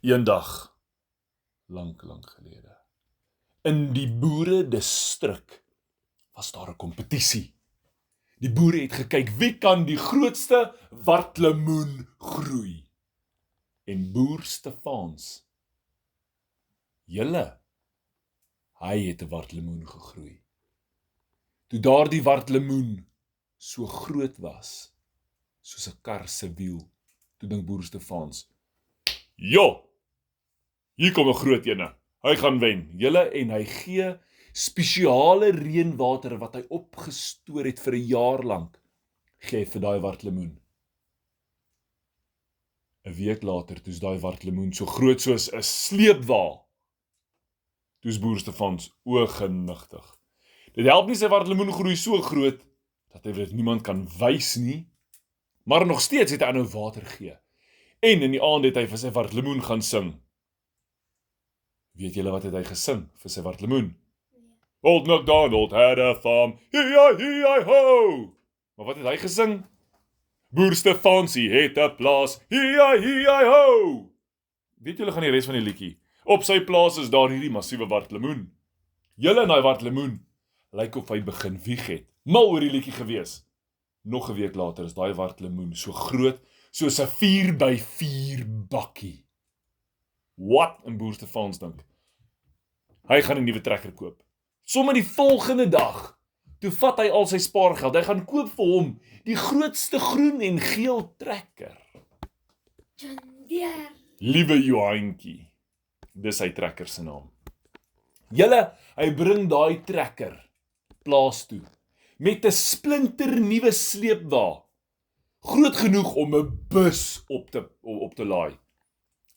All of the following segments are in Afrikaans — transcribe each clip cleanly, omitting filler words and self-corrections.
Eendag, lang gelede, in die boere-distrik was daar 'n kompetisie. Die boere het gekyk wie kan die grootste wartlemoen groei. En boer Stefans, hy het 'n wartlemoen gegroei. Toe daardie wartlemoen so groot was, soos 'n kar se wiel, toe dink boer Stefans, hier kom 'n groot ene, hy gaan wen, en hy gee spesiale reënwater wat hy opgestoor het vir 'n jaar lank, gee hy vir daai wartlemoen. 'n week later, toe's daai wartlemoen so groot soos 'n sleepwa, toe's boer Stefans ooggenigtig. Dit help nie sy wartlemoen groei so groot, dat hy dit niemand kan wys nie, maar nog steeds het hy aanhou water gee. En in die aand het hy vir sy wartlemoen gaan sing. Weet julle wat het hy gesing vir sy wartlemoen? Old MacDonald had a farm, hi-hi-hi-ho! Maar wat het hy gesing? Boer Stefansie het 'n plaas, hi-hi-hi-ho! Weet julle gaan die res van die liedjie? Op sy plaas is daar hierdie massiewe wartlemoen. Julle en daai wartlemoen lyk of hy begin wieg het. Mal oor die liedjie gewees. Nog 'n week later is daai wartlemoen so groot soos 'n 4x4 bakkie. Wat in boer Stefans dink? Hy gaan 'n nuwe trekker koop. Sommige die volgende dag, toe vat hy al sy spaargeld, hy gaan koop vir hom die grootste groen en geel trekker. John Deere. Liewe Johankie, dis sy trekker se naam. Hy bring daai trekker plaas toe, met 'n splinternuwe sleepwa, groot genoeg om 'n bus op te laai.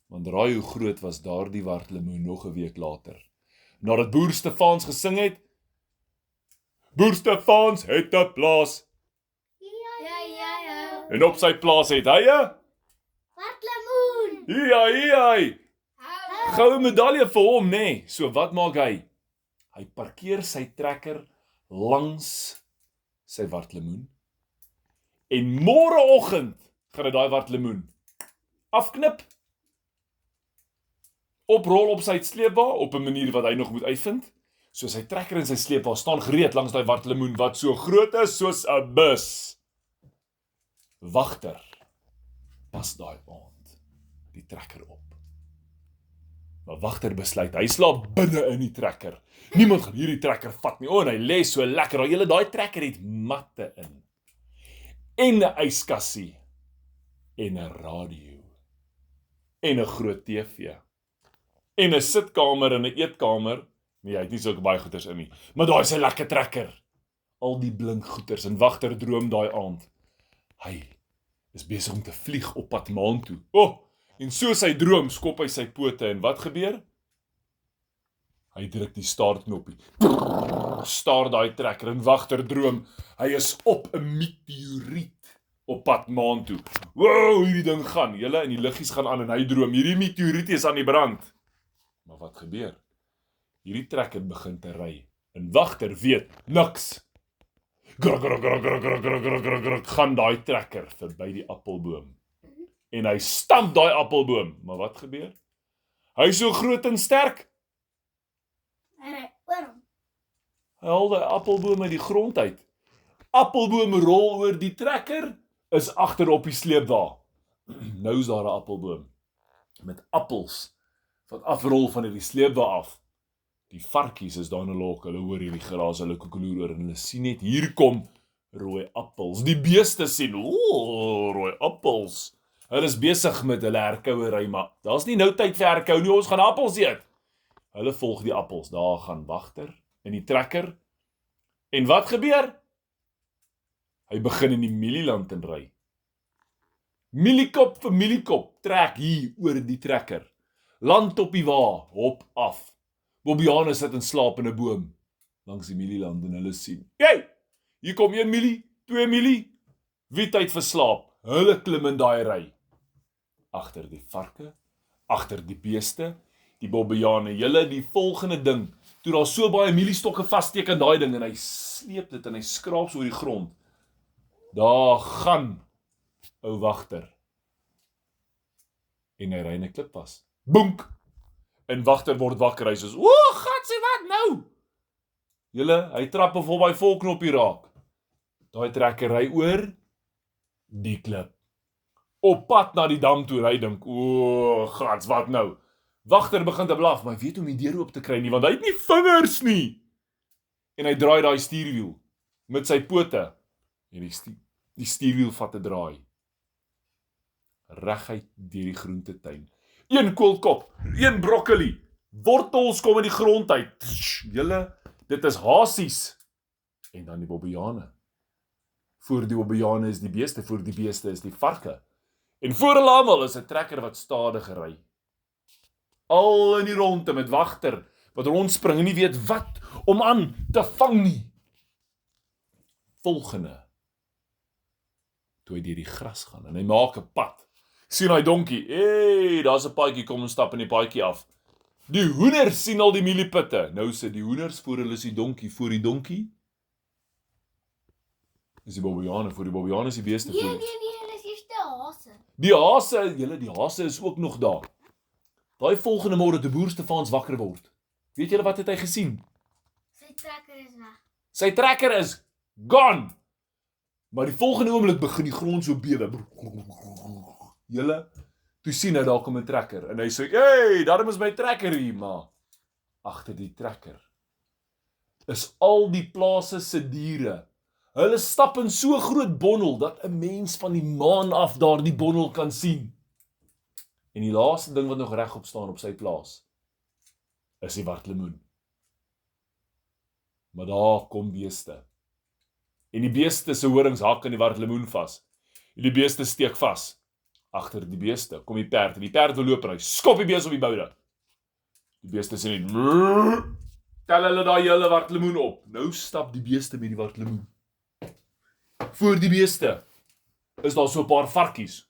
Want raai hoe groot was daardie wartlemoen nog 'n week later, nadat boer Stefans gesing het, Boer Stefans het 'n plaas, Ja. en op sy plaas het hy 'n Wartlemoen. Hi. Goue medalje vir hom, nê? So wat maak hy? Hy parkeer sy trekker langs sy wartlemoen, en môreoggend gaan hy daai wartlemoen afknip, oprol op sy sleepwa op 'n manier wat hy nog moet uitvind. So sy trekker en sy sleepwa staan gereed langs daai wartlemoen wat so groot is soos 'n bus. Wagter pas daai aand die trekker op. Maar wagter besluit, hy slaap binne in die trekker. Niemand gaan hierdie trekker vat nie. En hy lê so lekker. Daai trekker het matte in. En 'n yskassie. En 'n radio. En 'n groot TV. En 'n sitkamer en 'n eetkamer. Nee, hy het nie sulke baie goeders in nie. Maar daai is 'n lekker trekker. Al die blink goeders, en wagter droom daai aand. Hy is besig om te vlieg op pad maan toe. En so sy droom, skop hy sy pote, en wat gebeur? Hy druk die startknoppie. Staar daai trekker, en wagter droom, hy is op 'n meteoriet op pad maan toe. Wow, hierdie ding gaan, en die liggies gaan aan, en hy droom, hierdie meteoriet is aan die brand. Maar wat gebeur? Hierdie trekker begin te ry, en wagter weet niks. Grrrr, gaan daai trekker verby die appelboom. En hy stamp daai appelboom. Maar wat gebeur? Hy is so groot en sterk. En hy oor hom. Hy haal die appelboom uit die grond uit. Appelboom rol oor die trekker, is agter op die sleepwa. Nou is daar 'n appelboom met appels wat afrol van hierdie sleepwa af. Die varkies is daar in 'n lok, hulle hoor hierdie geraas, hulle koekeloer oor, en hulle sien net, hier kom rooi appels. Die beeste sien, rooi appels. Hulle is besig met hulle herkouery, maar daar's nie nou tyd vir herkou nie, ons gaan appels eet. Hulle volg die appels, daar gaan wagter in die trekker. En wat gebeur? Hy begin in die mielieland in ry. Mieliekop vir mieliekop, trek hier oor die trekker. Land op die wa, hop af. Bobbejane sit en slaap in 'n boom langs die mielieland, en hulle sien, hier kom 1 mielie, 2 mielie, wie tyd vir slaap? Hulle klim in daai ry. Agter die varke, agter die beeste, die bobbejane, die volgende ding, toe daar so baie mieliestokke vassteek in daai ding, en hy sleep dit en hy skraap so oor die grond. Daar gaan ou wagter. En hy ry in 'n klippas. Boenk! En wagter word wakker, hy sê, o, gatsie, wat nou? Julle, hy trap of op hy volknoppie raak. Daai trekker ry oor die klip. Op pad na die dam toe, hy dink, o, gats, wat nou? Wagter begin te blaf, maar hy weet hoe om die deur oop te kry nie, want hy het nie vingers nie. En hy draai daai stuurwiel met sy pote. En die stuurwiel vat 'n draai. Reguit deur die groentetuin. Een koolkop, een broccoli, wortels kom in die grond uit. Julle, dit is hasies. En dan die bobbejane. Voor die bobbejane is die beeste, voor die beeste is die varke. En voor hulle almal is 'n trekker wat stadig ry. Al in die ronde met wagter wat rondspring en nie weet wat om aan te vang nie. Volgende. Toe hy deur die gras gaan en hy maak 'n pad. Sien hy donkie, daar's 'n paadjie, kom ons stap in die paadjie af. Die hoenders sien al die mieliepitte. Nou sit die hoenders voor hulle is die donkie, voor die donkie is die bobbejane, voor die bobbejane is die beeste voor. Nee, dis eers die hase. Die hase, die hase is ook nog daar. Daai volgende môre toe boer Stefans wakker word. Weet julle wat het hy gesien? Sy trekker is weg. Sy trekker is gone. Maar die volgende oomblik begin die grond so bewe. Julle, toe sien hy daar kom 'n trekker en hy sê, "Hey, daarom is my trekker hier, maar agter die trekker is al die plase se diere. Hulle stap in so groot bondel dat 'n mens van die maan af daar die bondel kan sien. En die laaste ding wat nog regop staan op sy plaas is die wartlemoen. Maar daar kom beeste. En die beeste se horings hak aan die wartlemoen vas. En die beeste steek vas. Agter die beeste kom die perd en die perd wil loop en hy skop die beeste op die boude. Die beeste sê net, tel hulle daai hele wartlemoen op. Nou stap die beeste met die wartlemoen. Voor die beeste is daar so 'n paar varkies.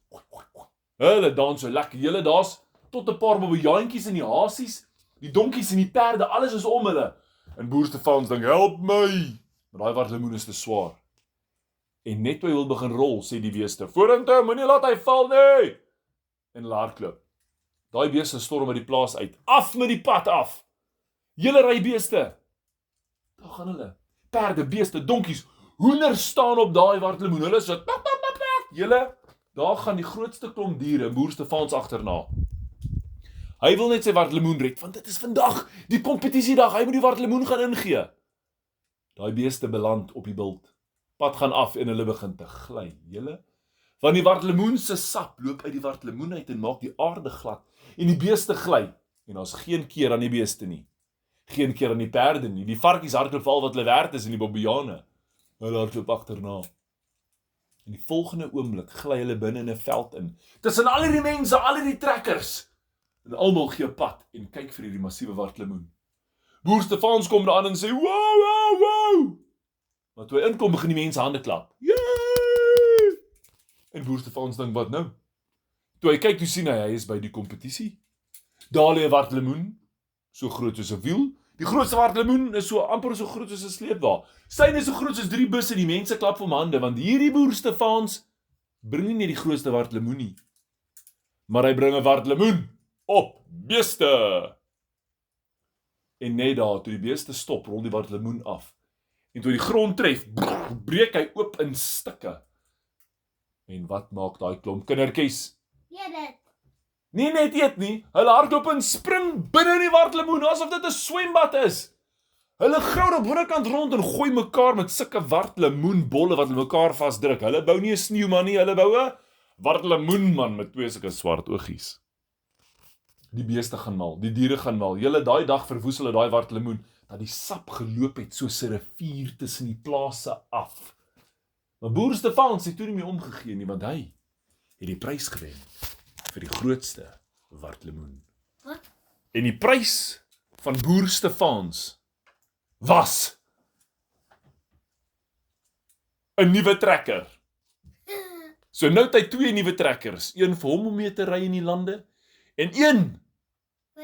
Hulle dans so lekker. Julle daar's tot 'n paar bobbejaantjies en die hasies, die donkies en die perde, alles is om hulle. En boer Stefans dink, help my. Maar daai wartlemoen is te swaar. En net toe hy wil begin rol, sê die beeste, vorentoe, moenie laat hy val nie. En hulle hardloop. Daai beeste storm uit die plaas uit. Af met die pad af. Julle ry beeste. Daar gaan hulle. Perde, beeste, donkies, hoenders staan op daai wartlemoen. Hulle sê, julle, daar gaan die grootste klomp diere en boer Stefans agterna. Hy wil net sy wartlemoen red, want dit is vandag die kompetisiedag. Hy moet die wartlemoen gaan ingee. Daai beeste beland op die bult. Pad gaan af en hulle begin te gly. Julle, want die wartlemoen se sap loop uit die wartlemoen uit en maak die aarde glad en die beeste gly. En daar's geen keer aan die beeste nie. Geen keer aan die perde nie. Die varkies hardloop al wat hulle werd is en die bobbejane. Hulle hardloop agterna. En die volgende oomblik gly hulle binne in 'n veld in. Tussen al hierdie mense, al hierdie trekkers. En almal gee pad en kyk vir hierdie massiewe wartlemoen. Boer Stefans kom daar aan en sê, wow. Maar toe hy inkom, begin die mense hande klap. Yay! En boer Stefans dink, wat nou? Toe hy kyk, toe sien hy is by die kompetisie. Daar lê 'n wartlemoen, so groot soos 'n wiel. Die grootste wartlemoen is so amper so groot soos 'n sleepwa. Syne is so groot soos 3 busse, die mense klap vir hom hande, want hierdie boer Stefans bring nie net die grootste wartlemoen nie, maar hy bring 'n wartlemoen op beeste. En net daar, toe die beeste stop, rol die wartlemoen af. En toe die grond tref, breek hy oop in stukke. En wat maak daai klomp kindertjies? Eet dit. Nie net eet nie, hulle hardloop en spring binne in die wartlemoen, asof dit 'n swembad is. Hulle grou op binnekant rond en gooi mekaar met sulke wartlemoenbolle wat hulle mekaar vasdruk. Hulle bou nie 'n sneeuman nie, hulle bou 'n wartlemoenman met 2 sulke swart oogies. Die beeste gaan mal, die diere gaan mal. Julle daai dag verwoes hulle daai wartlemoen, dat die sap geloop het soos 'n rivier tussen die plase af. Maar boer Stefans het toe nie meer omgegee nie, want hy het die prys gewen vir die grootste wartlemoen. Wat? En die prys van boer Stefans was 'n nuwe trekker. So nou het hy 2 nuwe trekkers, een vir hom om mee te ry in die lande en een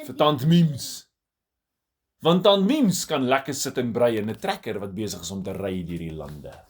vir tant Miems. Want tant Miems kan lekker sit en brei in 'n trekker wat besig is om te ry deur die lande.